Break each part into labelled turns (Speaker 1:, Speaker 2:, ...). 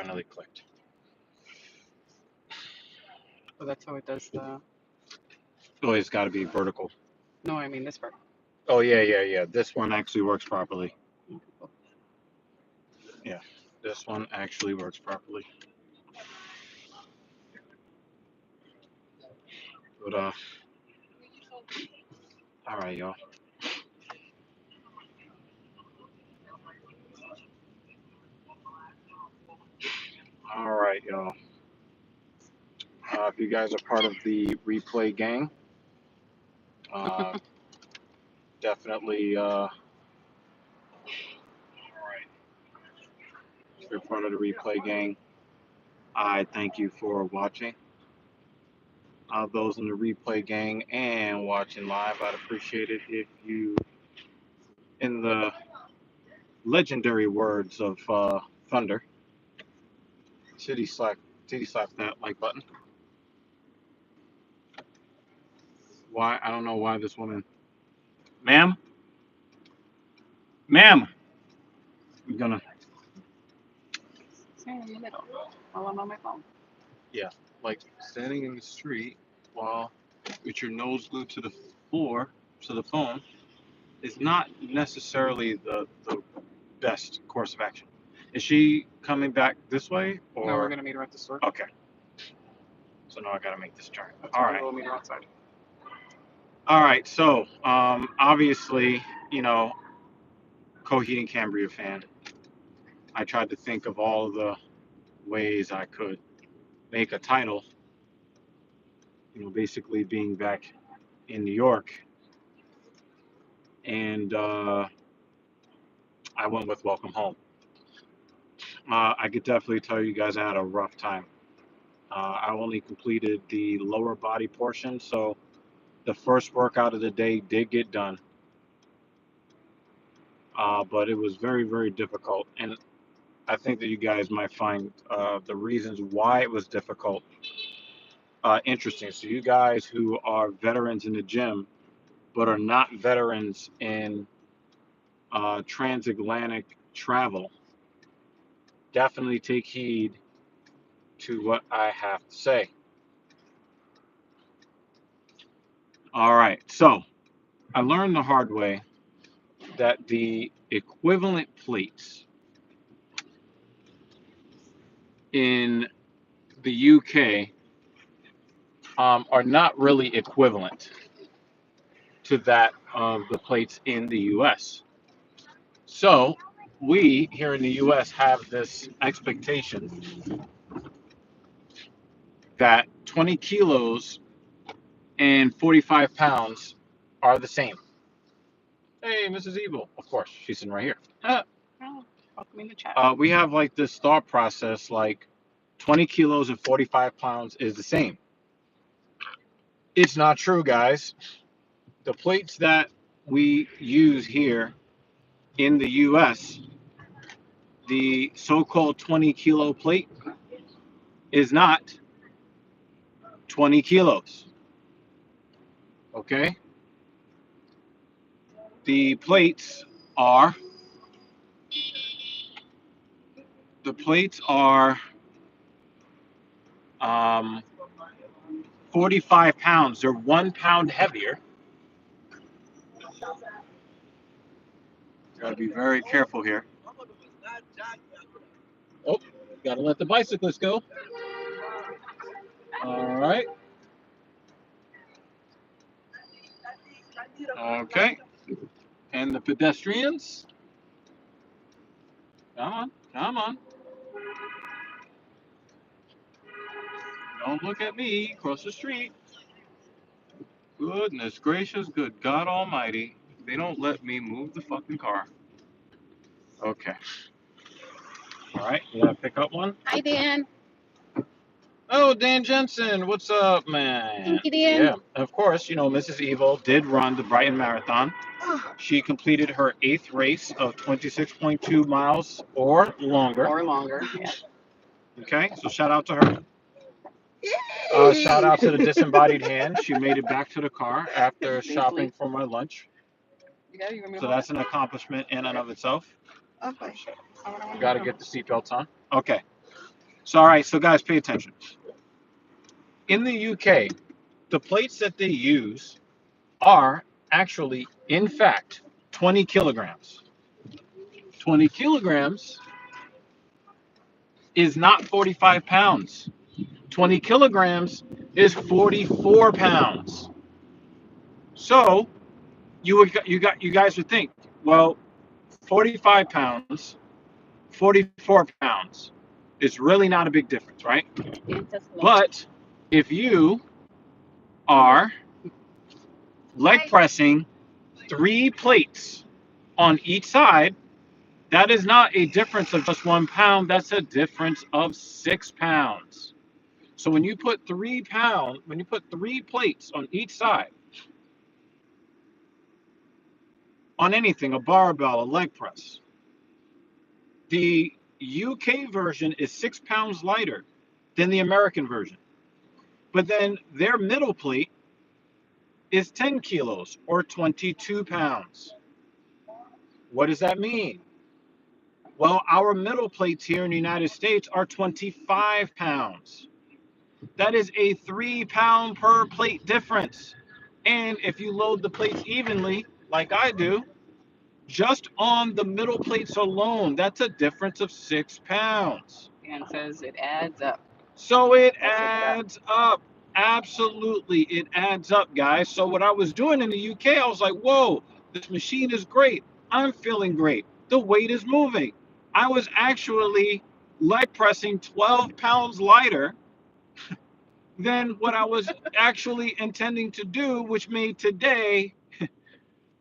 Speaker 1: finally clicked.
Speaker 2: Oh, that's how it does the.
Speaker 1: Oh, it's got to be vertical.
Speaker 2: No, I mean this part.
Speaker 1: Oh, yeah. This one actually works properly. Yeah, this one actually works properly. But, all right, y'all. All right, y'all. If you guys are part of the replay gang, definitely, all right. If you're part of the replay gang, I thank you for watching. Those in the replay gang and watching live, I'd appreciate it if you, in the legendary words of Thunder, titty slap that like button. Why? I don't know why this woman, ma'am, I'm gonna,
Speaker 2: Stand in the middle while I'm on my phone.
Speaker 1: yeah, like standing in the street while with your nose glued to the floor, to the phone, is not necessarily the best course of action. Is she coming back this way, or?
Speaker 2: No, we're gonna meet her at the store.
Speaker 1: Okay. So now I gotta make this turn.
Speaker 2: That's
Speaker 1: All
Speaker 2: why
Speaker 1: right.
Speaker 2: we'll meet her outside.
Speaker 1: All right. So, obviously, Coheed and Cambria fan. I tried to think of all the ways I could make a title. Basically being back in New York, and I went with Welcome Home. I could definitely tell you guys I had a rough time. I only completed the lower body portion, so the first workout of the day did get done. But it was very, very difficult. And I think that you guys might find the reasons why it was difficult interesting. So, you guys who are veterans in the gym, but are not veterans in transatlantic travel, definitely take heed to what I have to say. All right. So, I learned the hard way that the equivalent plates in the UK are not really equivalent to that of the plates in the US. So we here in the US have this expectation that 20 kilos and 45 pounds are the same. Hey, Mrs. Evil. Of course, she's sitting right here.
Speaker 2: Oh, welcome in the chat.
Speaker 1: We have like this thought process like 20 kilos and 45 pounds is the same. It's not true, guys. The plates that we use here in the US, the so-called 20 kilo plate is not 20 kilos. Okay? The plates are 45 pounds. They're 1 pound heavier. Gotta be very careful here. Oh, gotta let the bicyclist go. All right. Okay. And the pedestrians. Come on. Don't look at me. Cross the street. Goodness gracious, good God Almighty. They don't let me move the fucking car. Okay. All right. You want to pick up one?
Speaker 2: Hi, Dan.
Speaker 1: Oh, Dan Jensen. What's up, man?
Speaker 2: Thank you, Dan.
Speaker 1: Yeah. Of course, Mrs. Evil did run the Brighton Marathon. She completed her 8th race of 26.2 miles or longer.
Speaker 2: Yeah.
Speaker 1: Okay. So shout out to her. Shout out to the disembodied hand. She made it back to the car after shopping for my lunch. So that's an accomplishment in and of itself.
Speaker 2: Okay.
Speaker 1: Got to get the seatbelts on. Okay. So, all right, so guys, pay attention. In the UK, the plates that they use are actually, in fact, 20 kilograms. 20 kilograms is not 45 pounds. 20 kilograms is 44 pounds. So you guys would think, well, 45 pounds, 44 pounds is really not a big difference, right? But if you are leg pressing 3 plates on each side, that is not a difference of just 1 pound. That's a difference of 6 pounds. So when you put 3 plates on each side, on anything, a barbell, a leg press, the UK version is 6 pounds lighter than the American version. But then their middle plate is 10 kilos or 22 pounds. What does that mean? Well, our middle plates here in the United States are 25 pounds. That is a 3 pound per plate difference. And if you load the plates evenly, like I do, just on the middle plates alone, that's a difference of 6 pounds.
Speaker 2: And says it adds up.
Speaker 1: So it adds up. Absolutely, it adds up, guys. So what I was doing in the UK, I was like, whoa, this machine is great. I'm feeling great. The weight is moving. I was actually leg pressing 12 pounds lighter than what I was actually intending to do, which made today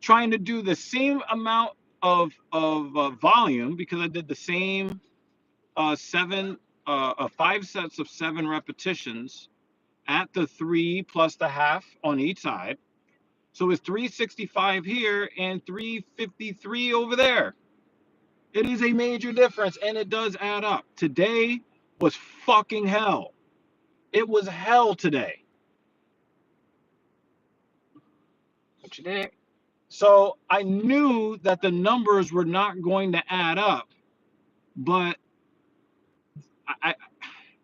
Speaker 1: trying to do the same amount of volume, because I did the same 5 sets of 7 repetitions at the 3 plus the half on each side. So it's 365 here and 353 over there. It is a major difference, and it does add up. Today was fucking hell. It was hell today.
Speaker 2: What you did?
Speaker 1: So I knew that the numbers were not going to add up, but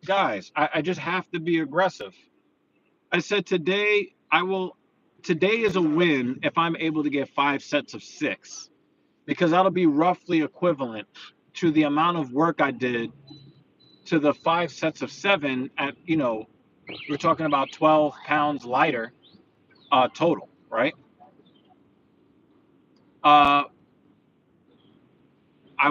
Speaker 1: guys, I just have to be aggressive. I said today is a win if I'm able to get 5 sets of 6, because that'll be roughly equivalent to the amount of work I did to the 5 sets of 7 at, we're talking about 12 pounds lighter total, right? I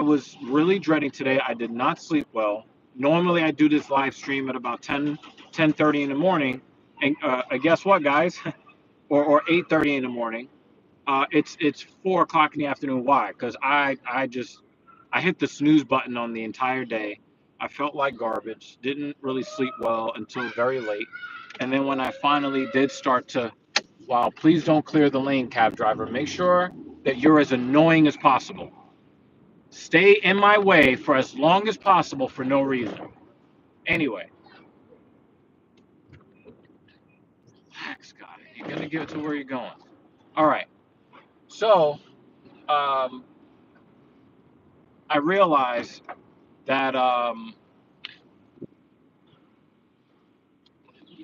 Speaker 1: was really dreading today. I did not sleep well. Normally I do this live stream at about 10:30 in the morning, and guess what, guys? or 8:30 in the morning. It's 4 o'clock in the afternoon. Why? Because I hit the snooze button on the entire day. I felt like garbage. Didn't really sleep well until very late. And then when I finally did start to, wow, please don't clear the lane, cab driver. Make sure that you're as annoying as possible. Stay in my way for as long as possible for no reason. Anyway. Scott, you're going to get to where you're going. All right. So, I realized that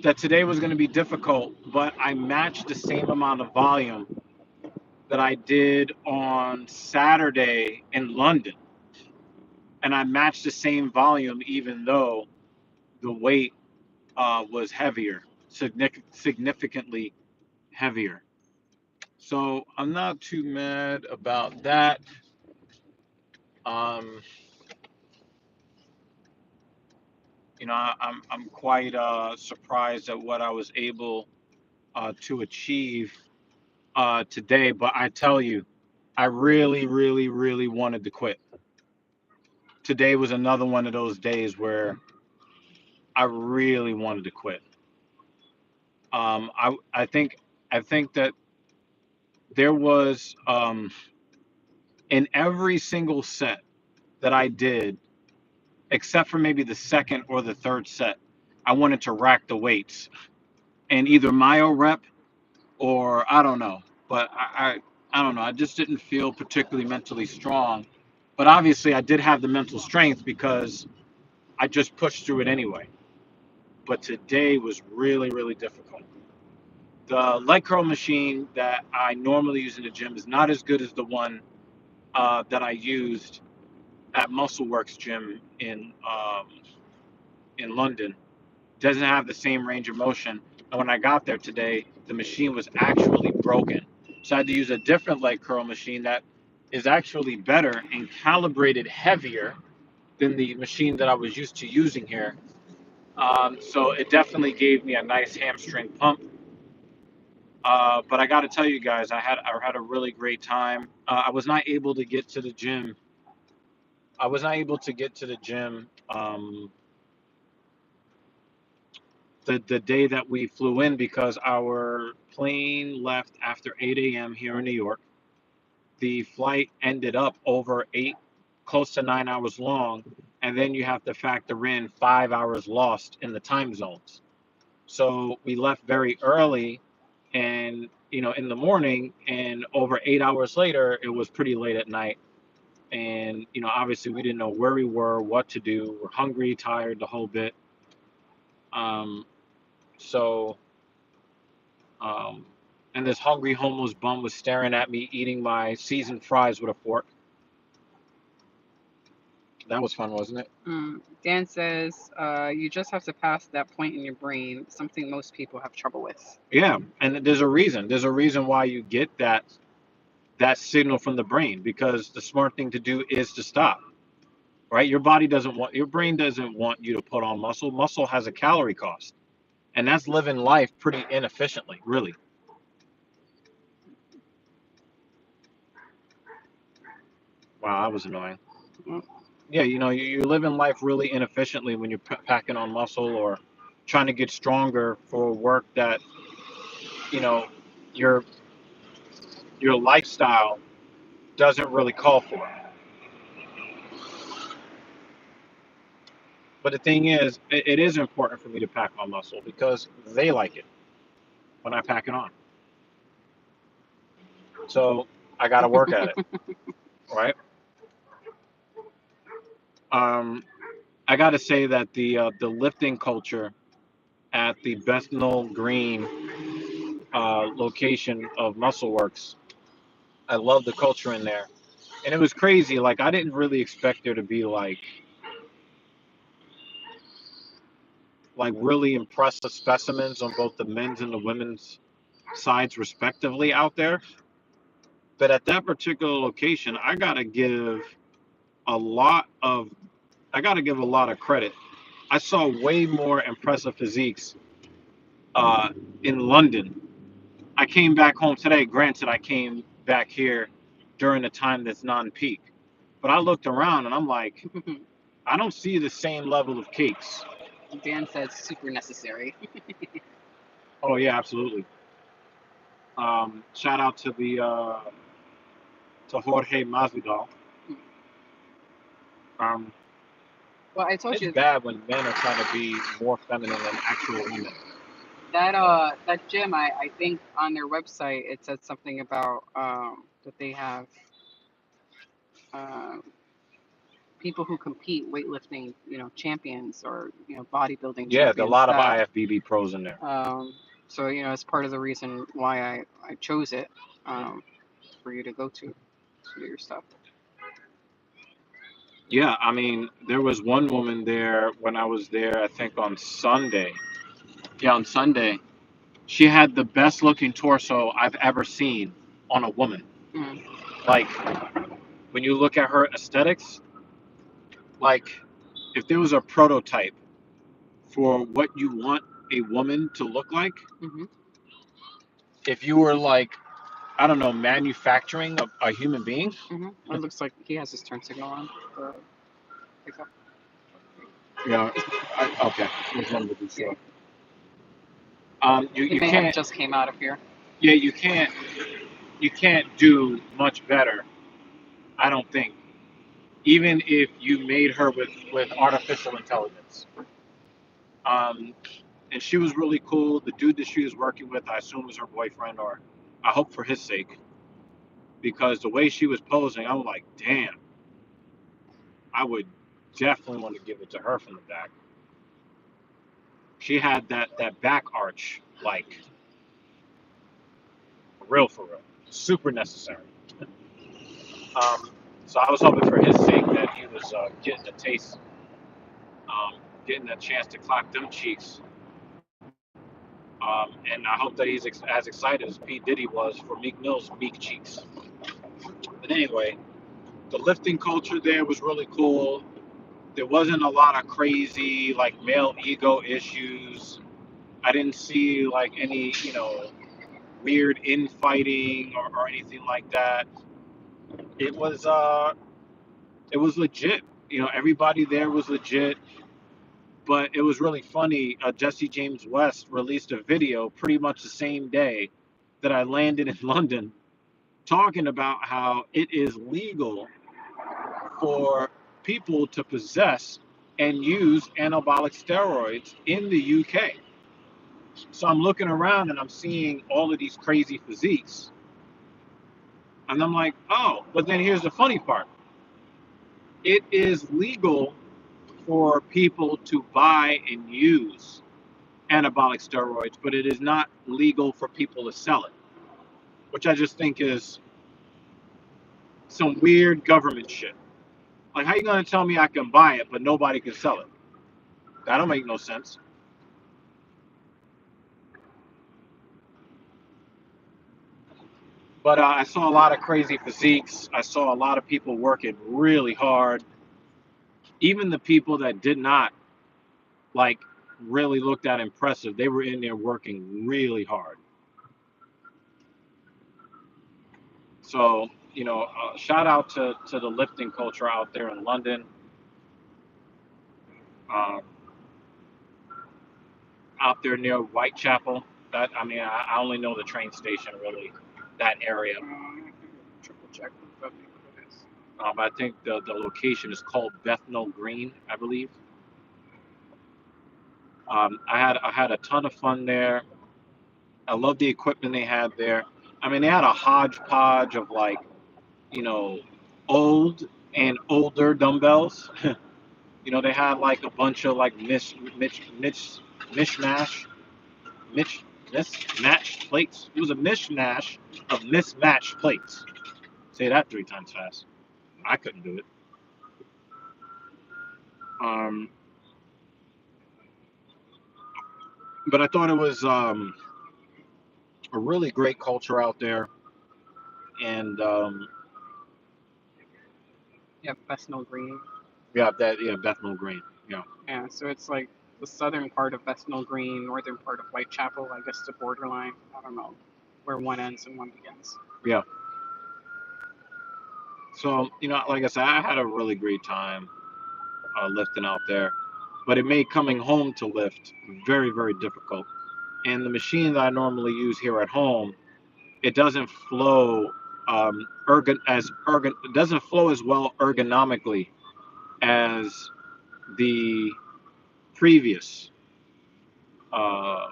Speaker 1: that today was going to be difficult, but I matched the same amount of volume that I did on Saturday in London. And I matched the same volume even though the weight was heavier, significantly heavier. So I'm not too mad about that. I'm quite surprised at what I was able to achieve today. But I tell you, I really, really, really wanted to quit. Today was another one of those days where I really wanted to quit. I think that there was in every single set that I did, except for maybe the second or the third set, I wanted to rack the weights and either myo rep or I don't know, but I don't know. I just didn't feel particularly mentally strong. But obviously, I did have the mental strength because I just pushed through it anyway. But today was really, really difficult. The leg curl machine that I normally use in the gym is not as good as the one that I used at MuscleWorks gym in London. Doesn't have the same range of motion. And when I got there today, the machine was actually broken. So I had to use a different leg curl machine that is actually better and calibrated heavier than the machine that I was used to using here. So it definitely gave me a nice hamstring pump. But I got to tell you guys, I had a really great time. I was not able to get to the gym. I was not able to get to the gym the day that we flew in because our plane left after 8 a.m. here in New York. The flight ended up over 8, close to 9 hours long, and then you have to factor in 5 hours lost in the time zones. So we left very early, and in the morning, and over 8 hours later, it was pretty late at night. And obviously, we didn't know where we were, what to do. We're hungry, tired, the whole bit. Um, so, um, and this hungry homeless bum was staring at me eating my seasoned fries with a fork. That was fun, wasn't it?
Speaker 2: Dan says, you just have to pass that point in your brain, something most people have trouble with.
Speaker 1: Yeah, and there's a reason. There's a reason why you get that signal from the brain, because the smart thing to do is to stop. Right? Your brain doesn't want you to put on muscle. Muscle has a calorie cost, and that's living life pretty inefficiently, really. Wow, that was annoying.
Speaker 2: Mm.
Speaker 1: Yeah, you're living life really inefficiently when you're packing on muscle or trying to get stronger for work that you know your your lifestyle doesn't really call for. But the thing is, it is important for me to pack on muscle because they like it when I pack it on. So I got to work at it, right? I got to say that the lifting culture at the Bethnal Green location of MuscleWorks, I love the culture in there, and it was crazy. Like I didn't really expect there to be like really impressive specimens on both the men's and the women's sides respectively out there. But at that particular location, a lot of I got to give a lot of credit. I saw way more impressive physiques uh, in London. I came back home today. Granted, I came back here during a time that's non-peak, but I looked around and I'm like, I don't see the same level of cakes.
Speaker 2: Dan says super necessary.
Speaker 1: Oh yeah, absolutely. Shout out to Jorge Masvidal.
Speaker 2: Well, I told
Speaker 1: It's
Speaker 2: you
Speaker 1: bad when men are trying to be more feminine than actual women.
Speaker 2: that gym, I think on their website it said something about that they have people who compete weightlifting, champions or bodybuilding
Speaker 1: Yeah, there are a
Speaker 2: champions
Speaker 1: lot of
Speaker 2: that
Speaker 1: IFBB pros in there.
Speaker 2: so it's part of the reason why I chose it for you to go to do your stuff.
Speaker 1: Yeah, I mean, there was one woman there when I was there, I think on Sunday. Yeah, on Sunday. She had the best looking torso I've ever seen on a woman.
Speaker 2: Mm.
Speaker 1: Like, when you look at her aesthetics, like, if there was a prototype for what you want a woman to look like,
Speaker 2: Mm-hmm.
Speaker 1: if you were like, I don't know, manufacturing a human being.
Speaker 2: Mm-hmm. It looks like he has his turn signal on for pickup.
Speaker 1: Yeah, okay. Just wanted to be sure. You
Speaker 2: It may have
Speaker 1: can't.
Speaker 2: just came out of here.
Speaker 1: Yeah, you can't do much better, I don't think, even if you made her with artificial intelligence. Um, and she was really cool. The dude that she was working with, I assume, was her boyfriend, or I hope for his sake, because the way she was posing, I was like, damn, I would definitely want to give it to her from the back. She had that back arch, like, for real, super necessary. Um, so I was hoping for his sake that he was getting a taste, getting a chance to clap them cheeks. And I hope that he's as excited as P. Diddy was for Meek Mill's Meek Cheeks. But anyway, the lifting culture there was really cool. There wasn't a lot of crazy, like, male ego issues. I didn't see, like, any, weird infighting or anything like that. It was legit. Everybody there was legit. But it was really funny. Jesse James West released a video pretty much the same day that I landed in London, talking about how it is legal for people to possess and use anabolic steroids in the UK. So I'm looking around and I'm seeing all of these crazy physiques. And I'm like, oh, but then here's the funny part. It is legal for people to buy and use anabolic steroids, but it is not legal for people to sell it, which I just think is some weird government shit. Like, how you gonna tell me I can buy it, but nobody can sell it? That don't make no sense. But I saw a lot of crazy physiques. I saw a lot of people working really hard. Even the people that did not, like, really look that impressive, they were in there working really hard. So, shout out to the lifting culture out there in London. Um, Out there near Whitechapel. I only know the train station, really, that area.
Speaker 2: Triple check what it is.
Speaker 1: I think the location is called Bethnal Green, I believe. I had a ton of fun there. I love the equipment they had there. I mean, they had a hodgepodge of, like, old and older dumbbells. They had, like, a bunch of, like, mismatched plates. It was a mishmash of mismatched plates. Say that 3 times fast. I couldn't do it. But I thought it was a really great culture out there, and
Speaker 2: Yeah, Bethnal Green.
Speaker 1: Bethnal Green. Yeah.
Speaker 2: Yeah, so it's like the southern part of Bethnal Green, northern part of Whitechapel, I guess the borderline. I don't know where one ends and one begins.
Speaker 1: Yeah. So, like I said, I had a really great time lifting out there, but it made coming home to lift very, very difficult. And the machine that I normally use here at home, it doesn't flow it doesn't flow as well ergonomically as the previous. Uh,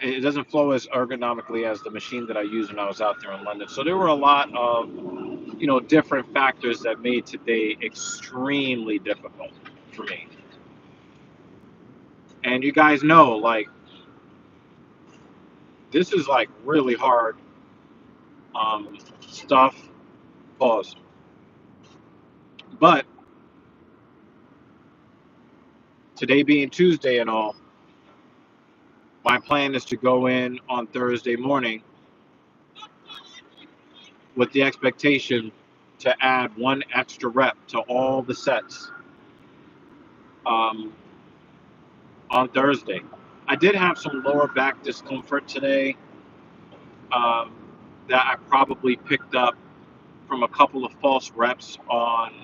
Speaker 1: it doesn't flow as ergonomically as the machine that I used when I was out there in London. So there were a lot of different factors that made today extremely difficult for me. And you guys know, like, this is, like, really hard stuff. Pause. But today being Tuesday and all, my plan is to go in on Thursday morning with the expectation to add one extra rep to all the sets on Thursday. I did have some lower back discomfort today that I probably picked up from a couple of false reps on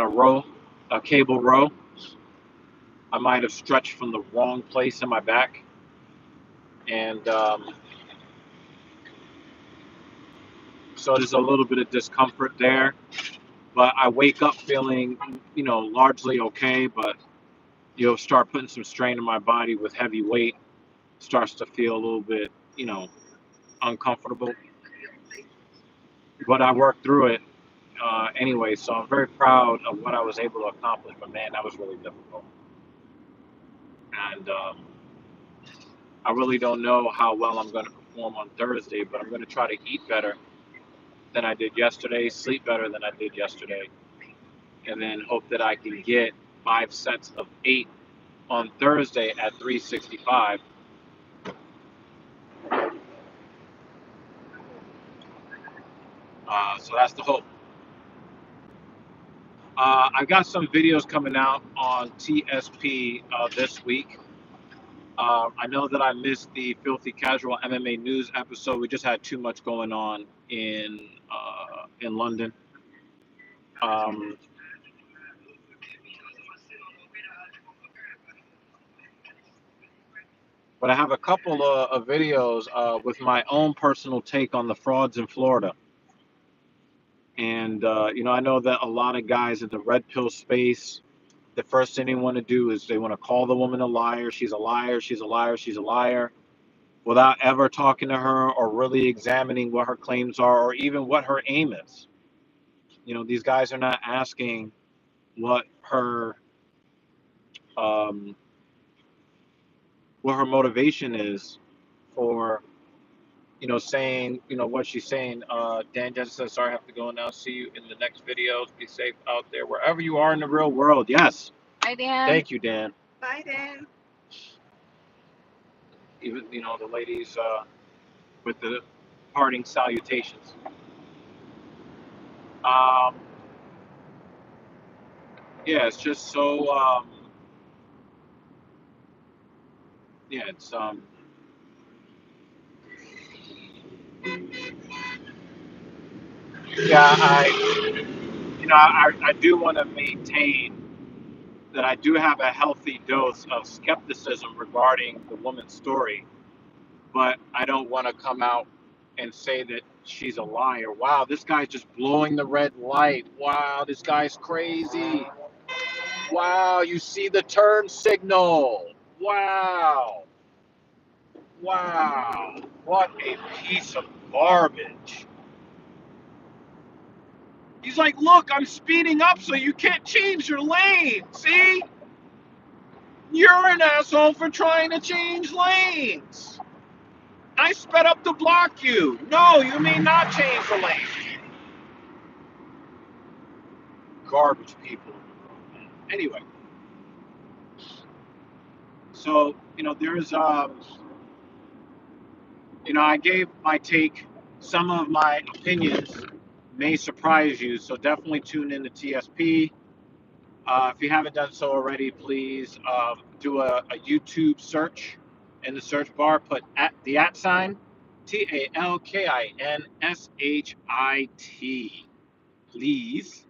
Speaker 1: a row, a cable row. I might have stretched from the wrong place in my back, and so there's a little bit of discomfort there. But I wake up feeling, largely okay. But you'll start putting some strain on my body with heavy weight, starts to feel a little bit, uncomfortable. but I worked through it anyway. So I'm very proud of what I was able to accomplish. But man, that was really difficult, and I really don't know how well I'm going to perform on Thursday. But I'm going to try to eat better than I did yesterday, sleep better than I did yesterday, and then hope that I can get 5 sets of 8 on Thursday at 365. So that's the hope. I've got some videos coming out on TSP this week. I know that I missed the Filthy Casual MMA News episode. We just had too much going on in London. But I have a couple of videos with my own personal take on the frauds in Florida. And, I know that a lot of guys in the red pill space, the first thing they want to do is they want to call the woman a liar. She's a liar. She's a liar. She's a liar. Without ever talking to her or really examining what her claims are or even what her aim is. These guys are not asking what her motivation is for saying what she's saying. Dan just says, sorry, I have to go now. See you in the next videos. Be safe out there wherever you are in the real world. Yes.
Speaker 2: Hi, Dan.
Speaker 1: Thank you, Dan.
Speaker 3: Bye, Dan.
Speaker 1: Even the ladies with the parting salutations. Yeah, it's just so yeah, it's yeah, I do want to maintain that I do have a healthy dose of skepticism regarding the woman's story, but I don't want to come out and say that she's a liar. Wow, this guy's just blowing the red light. Wow, this guy's crazy. Wow, you see the turn signal. Wow. Wow. What a piece of garbage. He's like, look, I'm speeding up so you can't change your lane. See? You're an asshole for trying to change lanes. I sped up to block you. No, you may not change the lane. Garbage people. Anyway, so there's I gave my take. Some of my opinions may surprise you, so definitely tune in to TSP. If you haven't done so already, please do a YouTube search. In the search bar, put the @ sign, TALKINSHIT, please.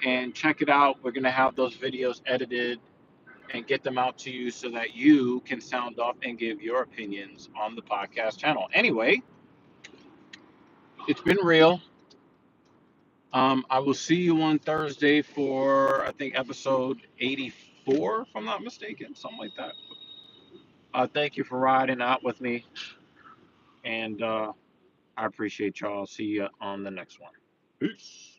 Speaker 1: And check it out. We're going to have those videos edited and get them out to you so that you can sound off and give your opinions on the podcast channel. Anyway, it's been real. I will see you on Thursday for, I think, episode 84, if I'm not mistaken, something like that. Thank you for riding out with me, and I appreciate y'all. See you on the next one. Peace.